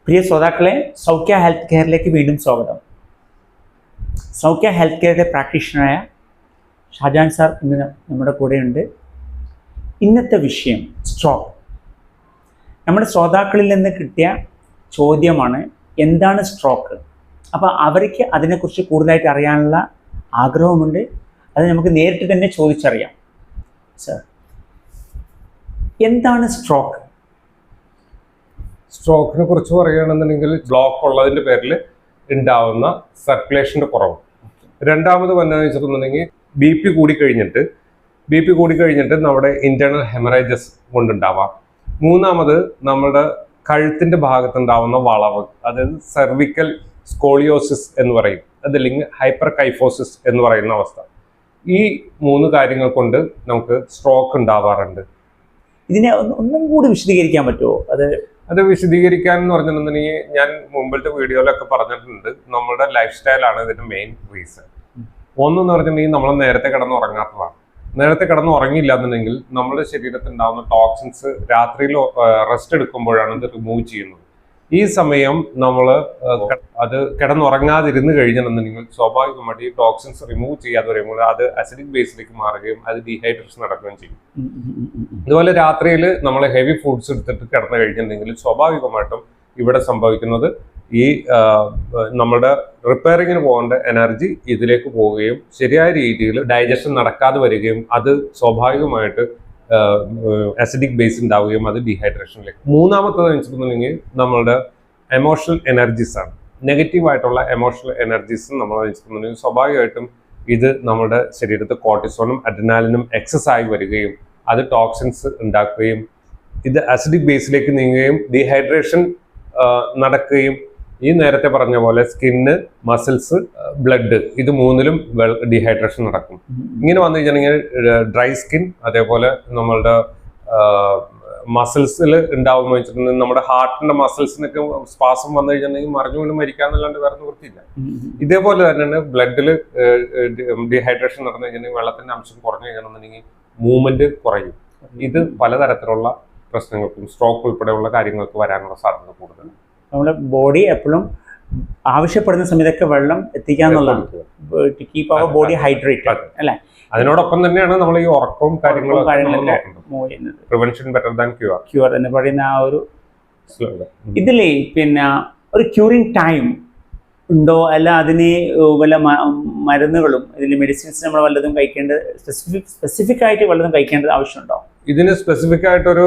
പ്രിയ ശ്രോതാക്കളെ, സൗഖ്യ ഹെൽത്ത് കെയറിലേക്ക് വീണ്ടും സ്വാഗതം. സൗഖ്യ ഹെൽത്ത് കെയറിലെ പ്രാക്ടീഷണറായ ഷാജാൻ സാർ ഇന്ന് നമ്മുടെ കൂടെയുണ്ട്. ഇന്നത്തെ വിഷയം സ്ട്രോക്ക്. നമ്മുടെ ശ്രോതാക്കളിൽ നിന്ന് കിട്ടിയ ചോദ്യമാണ്, എന്താണ് സ്ട്രോക്ക്? അപ്പോൾ അവർക്ക് അതിനെക്കുറിച്ച് കൂടുതലായിട്ട് അറിയാനുള്ള ആഗ്രഹമുണ്ട്. അത് നമുക്ക് നേരിട്ട് തന്നെ ചോദിച്ചറിയാം. സാർ, എന്താണ് സ്ട്രോക്ക്? സ്ട്രോക്കിനെ കുറിച്ച് പറയുകയാണെന്നുണ്ടെങ്കിൽ ബ്ലോക്ക് ഉള്ളതിൻ്റെ പേരിൽ ഉണ്ടാവുന്ന സർക്കുലേഷൻ്റെ കുറവ്. രണ്ടാമത് വന്നതെന്ന് വെച്ചിട്ടുണ്ടെങ്കിൽ ബി പി കൂടിക്കഴിഞ്ഞിട്ട് നമ്മുടെ ഇന്റേണൽ ഹെമറേജസ് കൊണ്ടുണ്ടാവാം. മൂന്നാമത് നമ്മുടെ കഴുത്തിൻ്റെ ഭാഗത്തുണ്ടാവുന്ന വളവ്, അതായത് സെർവിക്കൽ സ്കോളിയോസിസ് എന്ന് പറയും, അതല്ലെങ്കിൽ ഹൈപ്പർ കൈഫോസിസ് എന്ന് പറയുന്ന അവസ്ഥ. ഈ 3 കാര്യങ്ങൾ കൊണ്ട് നമുക്ക് സ്ട്രോക്ക് ഉണ്ടാവാറുണ്ട്. ഇതിനെ ഒന്നും കൂടി വിശദീകരിക്കാൻ പറ്റുമോ? അത് വിശദീകരിക്കാൻ എന്ന് പറഞ്ഞിട്ടുണ്ടെങ്കിൽ ഞാൻ മുമ്പിലത്തെ വീഡിയോയിലൊക്കെ പറഞ്ഞിട്ടുണ്ട്, നമ്മുടെ ലൈഫ് സ്റ്റൈലാണ് ഇതിന്റെ മെയിൻ റീസൺ. ഒന്നെന്ന് പറഞ്ഞിട്ടുണ്ടെങ്കിൽ നമ്മൾ നേരത്തെ കിടന്നുറങ്ങാത്തതാണ്. നേരത്തെ കിടന്നുറങ്ങിയില്ല എന്നുണ്ടെങ്കിൽ നമ്മുടെ ശരീരത്തിൽ ഉണ്ടാകുന്ന ടോക്സിൻസ് രാത്രിയിൽ റെസ്റ്റ് എടുക്കുമ്പോഴാണ് ഇത് റിമൂവ് ചെയ്യുന്നത്. ഈ സമയം നമ്മൾ അത് കിടന്നുറങ്ങാതിരുന്ന് കഴിഞ്ഞിട്ടുണ്ടെങ്കിൽ സ്വാഭാവികമായിട്ട് ഈ ടോക്സിൻസ് റിമൂവ് ചെയ്യാതെ വരുമ്പോൾ അത് അസിഡിക് ബേസിലേക്ക് മാറുകയും അത് ഡീഹൈഡ്രേഷൻ നടക്കുകയും ചെയ്യും. അതുപോലെ രാത്രിയിൽ നമ്മൾ ഹെവി ഫുഡ്സ് എടുത്തിട്ട് കിടന്നു കഴിഞ്ഞിട്ടുണ്ടെങ്കിൽ സ്വാഭാവികമായിട്ടും ഇവിടെ സംഭവിക്കുന്നത് ഈ നമ്മുടെ റിപ്പയറിങ്ങിന് പോകേണ്ട എനർജി ഇതിലേക്ക് പോവുകയും ശരിയായ രീതിയിൽ ഡൈജഷൻ നടക്കാതെ വരികയും അത് സ്വാഭാവികമായിട്ട് അസിഡിക് ബേസ് ഉണ്ടാവുകയും അത് ഡീഹൈഡ്രേഷനിലേക്ക്. മൂന്നാമത്തത് വെച്ചിട്ടുണ്ടെങ്കിൽ നമ്മളുടെ എമോഷണൽ എനർജീസ് ആണ്. നെഗറ്റീവ് ആയിട്ടുള്ള എമോഷണൽ എനർജീസ് നമ്മൾ വെച്ചിട്ടുണ്ടെങ്കിൽ സ്വാഭാവികമായിട്ടും ഇത് നമ്മുടെ ശരീരത്തിൽ കോർട്ടിസോണും അഡ്രിനാലിനും എക്സസ് ആയി വരികയും അത് ടോക്സിൻസ് ഉണ്ടാക്കുകയും ഇത് അസിഡിക് ബേസിലേക്ക് നീങ്ങുകയും ഡീഹൈഡ്രേഷൻ നടക്കുകയും ഈ നേരത്തെ പറഞ്ഞ പോലെ സ്കിന്ന്, മസിൽസ്, ബ്ലഡ്, ഇത് 3ലും ഡീഹൈഡ്രേഷൻ നടക്കും. ഇങ്ങനെ വന്നു കഴിഞ്ഞാൽ ഡ്രൈ സ്കിൻ, അതേപോലെ നമ്മളുടെ മസിൽസിൽ ഉണ്ടാവുമെന്ന് വെച്ചിട്ടുണ്ടെങ്കിൽ നമ്മുടെ ഹാർട്ടിന്റെ മസിൽസിനൊക്കെ സ്പാസം വന്നു കഴിഞ്ഞിട്ടുണ്ടെങ്കിൽ മറിഞ്ഞുകൊണ്ട് മരിക്കാന്നല്ലാണ്ട് വേറെ നിവൃത്തിയില്ല. ഇതേപോലെ തന്നെയാണ് ബ്ലഡിൽ ഡീഹൈഡ്രേഷൻ നടന്നു കഴിഞ്ഞിട്ടുണ്ടെങ്കിൽ വെള്ളത്തിന്റെ അംശം കുറഞ്ഞു കഴിഞ്ഞിട്ടുണ്ടെങ്കിൽ മൂവ്മെന്റ് കുറയും. ഇത് പലതരത്തിലുള്ള പ്രശ്നങ്ങൾക്കും സ്ട്രോക്ക് ഉൾപ്പെടെയുള്ള കാര്യങ്ങൾക്ക് വരാനുള്ള സാധ്യത കൂടുതലാണ്. നമ്മുടെ ബോഡി എപ്പോഴും ആവശ്യപ്പെടുന്ന സമയത്തൊക്കെ വെള്ളം എത്തിക്കാന്നുള്ളതാണ്, to keep our body hydrated അല്ലേ? അതിനോടൊപ്പം തന്നെയാണ് നമ്മൾ ഈ ഉറക്കവും കാര്യങ്ങളൊക്കെ പ്രിവെൻഷൻ ബെറ്റർ ദാൻ ക്യൂർ എന്ന് പറയുന്ന ആ ഒരു ഇതിലേ പിന്നെ ഒരു ക്യൂറിങ് ടൈം ഉണ്ടോ? അല്ല അതിന് വല്ല മരുന്നുകളും ഇതിൽ മെഡിസിൻസ് നമ്മൾ വല്ലതും കഴിക്കേണ്ടത് സ്പെസിഫിക് ആയിട്ട് വല്ലതും കഴിക്കേണ്ടത് ആവശ്യമുണ്ടോ? ഇതിന് സ്പെസിഫിക് ആയിട്ടൊരു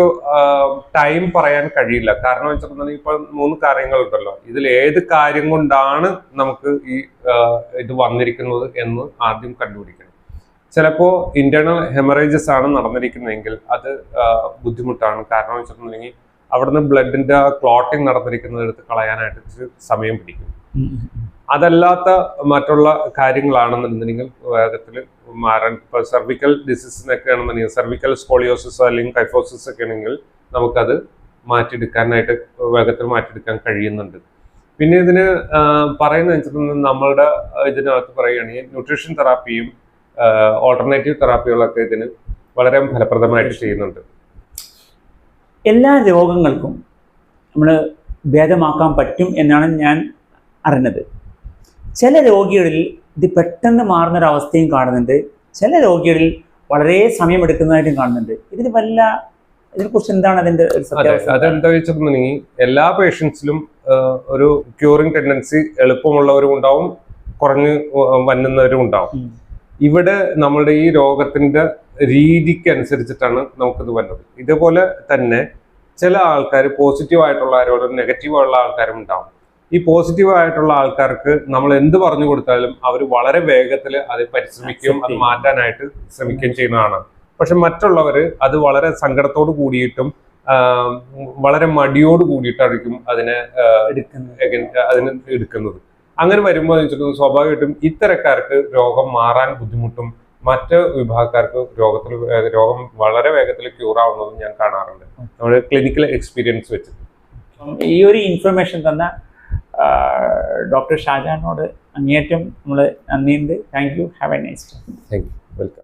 ടൈം പറയാൻ കഴിയില്ല. കാരണം വെച്ചിട്ടുണ്ടെങ്കിൽ ഇപ്പൊ 3 കാര്യങ്ങളുണ്ടല്ലോ, ഇതിൽ ഏത് കാര്യം കൊണ്ടാണ് നമുക്ക് ഈ ഇത് വന്നിരിക്കുന്നത് എന്ന് ആദ്യം കണ്ടുപിടിക്കണം. ചിലപ്പോൾ ഇന്റേണൽ ഹെമറേജസ് ആണ് നടന്നിരിക്കുന്നതെങ്കിൽ അത് ബുദ്ധിമുട്ടാണ്. കാരണം വെച്ചിട്ടുണ്ടെങ്കിൽ അവിടുന്ന് ബ്ലഡിന്റെ ക്ലോട്ടിങ് നടന്നിരിക്കുന്നത് എടുത്ത് കളയാനായിട്ട് സമയം പിടിക്കും. അതല്ലാത്ത മറ്റുള്ള കാര്യങ്ങളാണെന്നുണ്ടെങ്കിൽ വേഗത്തിൽ മാറാൻ, ഇപ്പോൾ സെർവിക്കൽ ഡിസീസിനൊക്കെ ആണെന്നുണ്ടെങ്കിൽ സെർവിക്കൽ സ്കോളിയോസിസ് അല്ലെങ്കിൽ കൈഫോസിസ് ഒക്കെ ആണെങ്കിൽ നമുക്കത് മാറ്റിയെടുക്കാനായിട്ട് വേഗത്തിൽ മാറ്റിയെടുക്കാൻ കഴിയുന്നുണ്ട്. പിന്നെ ഇതിന് പറയുന്നത് വെച്ചിട്ടുണ്ടെങ്കിൽ നമ്മളുടെ ഇതിനകത്ത് പറയുകയാണെങ്കിൽ ന്യൂട്രീഷൻ തെറാപ്പിയും ഓൾട്ടർനേറ്റീവ് തെറാപ്പികളൊക്കെ ഇതിന് വളരെ ഫലപ്രദമായിട്ട് ചെയ്യുന്നുണ്ട്. എല്ലാ രോഗങ്ങൾക്കും നമ്മൾ ഭേദമാക്കാൻ പറ്റും എന്നാണ് ഞാൻ അറിഞ്ഞത്. ചില രോഗികളിൽ ഇത് പെട്ടെന്ന് മാറുന്നൊരവസ്ഥയും കാണുന്നുണ്ട്, ചില രോഗികളിൽ വളരെ സമയമെടുക്കുന്നതായിട്ടും കാണുന്നുണ്ട്. ഇതിനെക്കുറിച്ച് എന്താണ് അതിൻ്റെ അതെന്താ വെച്ചിട്ടുണ്ടെങ്കിൽ എല്ലാ പേഷ്യൻസിലും ഒരു ക്യൂറിങ് ടെൻഡൻസി എളുപ്പമുള്ളവരും ഉണ്ടാവും, കുറഞ്ഞ് വന്നുന്നവരും ഉണ്ടാവും. ഇവിടെ നമ്മളുടെ ഈ രോഗത്തിന്റെ രീതിക്ക് അനുസരിച്ചിട്ടാണ് നമുക്കിത് വരുന്നത്. ഇതേപോലെ തന്നെ ചില ആൾക്കാർ പോസിറ്റീവ് ആയിട്ടുള്ള ആരോടും നെഗറ്റീവ് ആയിട്ടുള്ള ആൾക്കാരും ഉണ്ടാവും. ഈ പോസിറ്റീവ് ആയിട്ടുള്ള ആൾക്കാർക്ക് നമ്മൾ എന്ത് പറഞ്ഞു കൊടുത്താലും അവർ വളരെ വേഗത്തിൽ അത് പരിശ്രമിക്കുകയും അത് മാറ്റാനായിട്ട് ശ്രമിക്കുകയും ചെയ്യുന്നതാണ്. പക്ഷെ മറ്റുള്ളവർ അത് വളരെ സങ്കടത്തോട് കൂടിയിട്ടും വളരെ മടിയോട് കൂടിയിട്ടായിരിക്കും അതിനെ എടുക്കുന്നത്. അങ്ങനെ വരുമ്പോൾ വെച്ചിട്ടുണ്ടെങ്കിൽ സ്വാഭാവികമായിട്ടും ഇത്തരക്കാർക്ക് രോഗം മാറാൻ ബുദ്ധിമുട്ടും മറ്റ് വിഭാഗക്കാർക്ക് രോഗം വളരെ വേഗത്തിൽ ക്യൂർ ആവുന്നതും ഞാൻ കാണാറുണ്ട് നമ്മുടെ ക്ലിനിക്കൽ എക്സ്പീരിയൻസ് വെച്ചിട്ട്. ഈ ഒരു ഇൻഫർമേഷൻ തന്ന ഡോക്ടർ ഷാജാനോട് അങ്ങേയറ്റം നമ്മൾ നന്ദിയുണ്ട്. Thank you. Have A nice day. Thank you. Welcome.